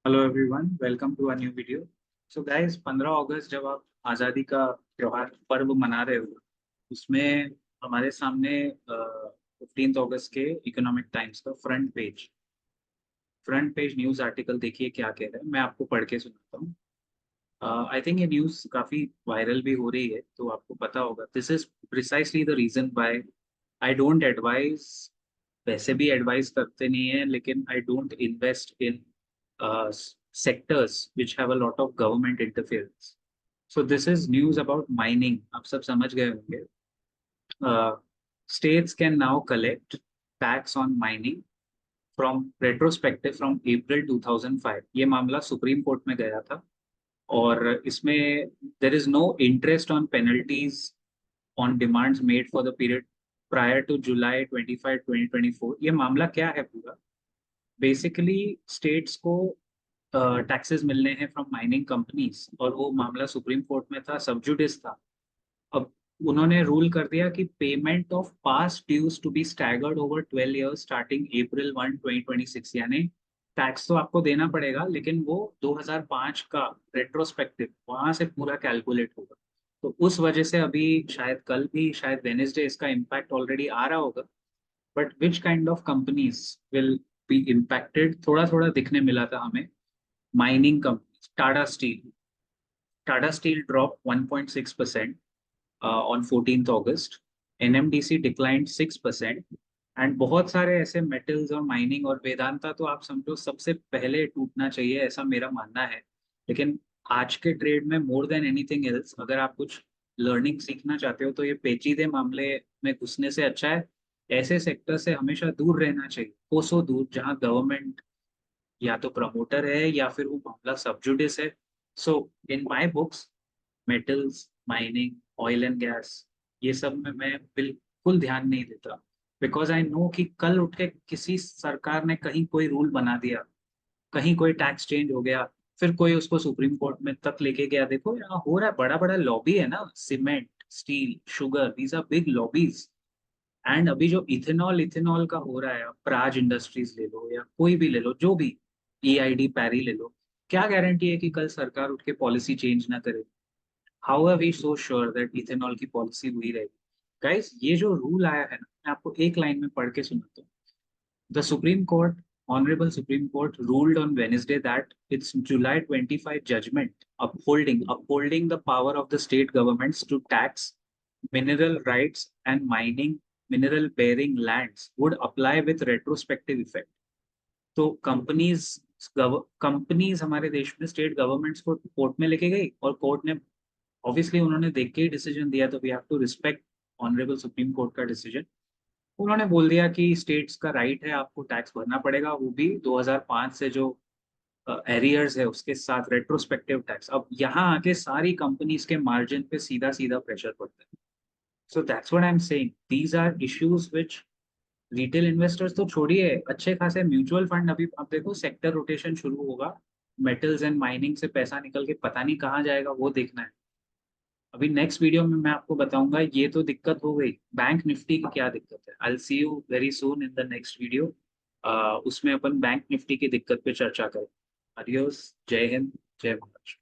Hello everyone, welcome to a new video. So guys, 15 अगस्त जब आप आज़ादी का त्योहार पर्व मना रहे हो, उसमें हमारे सामने 15 अगस्त के इकोनॉमिक टाइम्स का फ्रंट पेज न्यूज़ आर्टिकल देखिए क्या कह रहा है। मैं आपको पढ़ के सुनाता हूँ। आई थिंक ये न्यूज़ काफ़ी वायरल भी हो रही है, तो आपको पता होगा। This is precisely the reason why I don't advise. वैसे भी एडवाइस करते नहीं है, लेकिन I don't invest in sectors which have a lot of government interference. So this is news about mining. आप सब समझ गए होंगे। States can now collect tax on mining from retrospective from April 2005. ये मामला सुप्रीम कोर्ट में गया था, और इसमें there is no interest on penalties on demands made for the period prior to July 25, 2024. ये मामला क्या है पूरा? बेसिकली स्टेट्स को टैक्सेस मिलने हैं फ्रॉम माइनिंग कंपनीज, और वो मामला सुप्रीम कोर्ट में था, सब जुडिस था। अब उन्होंने रूल कर दिया कि payment of past dues to be staggered over 12 years starting April 1, 2026। यानी टैक्स तो आपको देना पड़ेगा, लेकिन वो 2005 का रेट्रोस्पेक्टिव वहां से पूरा कैलकुलेट होगा। तो उस वजह से अभी शायद कल भी, शायद वेनेसडे, इसका इम्पैक्ट ऑलरेडी आ रहा होगा। But which kind of companies will be impacted, थोड़ा थोड़ा दिखने मिला था हमें। Mining companies, Tata steel drop 1.6% on 14th August, NMDC declined 6%, and बहुत सारे ऐसे मेटल्स और माइनिंग और वेदांता तो आप समझो सबसे पहले टूटना चाहिए, ऐसा मेरा मानना है। लेकिन आज के ट्रेड में मोर देन एनीथिंग एल्स, अगर आप कुछ लर्निंग सीखना चाहते हो, तो ये पेचीदे मामले में घुसने से अच्छा है ऐसे सेक्टर से हमेशा दूर रहना चाहिए, कोसों दूर, जहां गवर्नमेंट या तो प्रमोटर है या फिर वो मामला सबजुडिस है। So in my books, metals, mining, oil and gas, ये सब में मैं बिल्कुल ध्यान नहीं देता। बिकॉज आई नो कि कल उठ के किसी सरकार ने कहीं कोई रूल बना दिया, कहीं कोई टैक्स चेंज हो गया, फिर कोई उसको सुप्रीम कोर्ट में तक लेके गया। देखो यहाँ हो रहा है, बड़ा बड़ा लॉबी है ना, cement, steel, sugar, these are big lobbies. And अभी जो इथेनॉल इथेनॉल का हो रहा है, आप प्राज इंडस्ट्रीज ले लो या कोई भी ले लो, जो भी, EID पैरी ले लो, क्या गारंटी है कि कल सरकार उठ के पॉलिसी चेंज ना करे? How are we so sure that ethanol की पॉलिसी हुई रहेगी? गाइस, ये जो रूल आया है ना, मैं आपको एक लाइन में पढ़ के सुनाता हूँ। The supreme court, Honorable Supreme Court ruled on Wednesday that its July 25 judgment upholding the power of the state governments to tax mineral rights and mining mineral bearing lands would apply with retrospective effect. तो companies हमारे देश में state governments को court में लेके गई, और court ने ऑब्वियसली, उन्होंने देख के ही डिसीजन दिया, तो we have to respect honourable supreme court का डिसीजन। उन्होंने बोल दिया कि स्टेट्स का राइट है, आपको टैक्स भरना पड़ेगा, वो भी 2005 से जो एरियर्स है उसके साथ रेट्रोस्पेक्टिव टैक्स। अब यहाँ आके सारी कंपनीज के मार्जिन पे सीधा सीधा प्रेशर पड़ता है। So that's what I am saying, these are issues which retail investors तो छोड़िए, अच्छे खासे म्यूचुअल फंड, अभी अब देखो सेक्टर रोटेशन शुरू होगा, मेटल्स एंड माइनिंग से पैसा निकल के पता नहीं कहाँ जाएगा, वो देखना है। अभी नेक्स्ट वीडियो में मैं आपको बताऊंगा, ये तो दिक्कत हो गई, बैंक निफ्टी की क्या दिक्कत है। I will see you very soon in the next video. उसमें अपन बैंक निफ्टी की दिक्कत पे चर्चा करें। अडियोस, जय हिंद, जय महाराष्ट्र।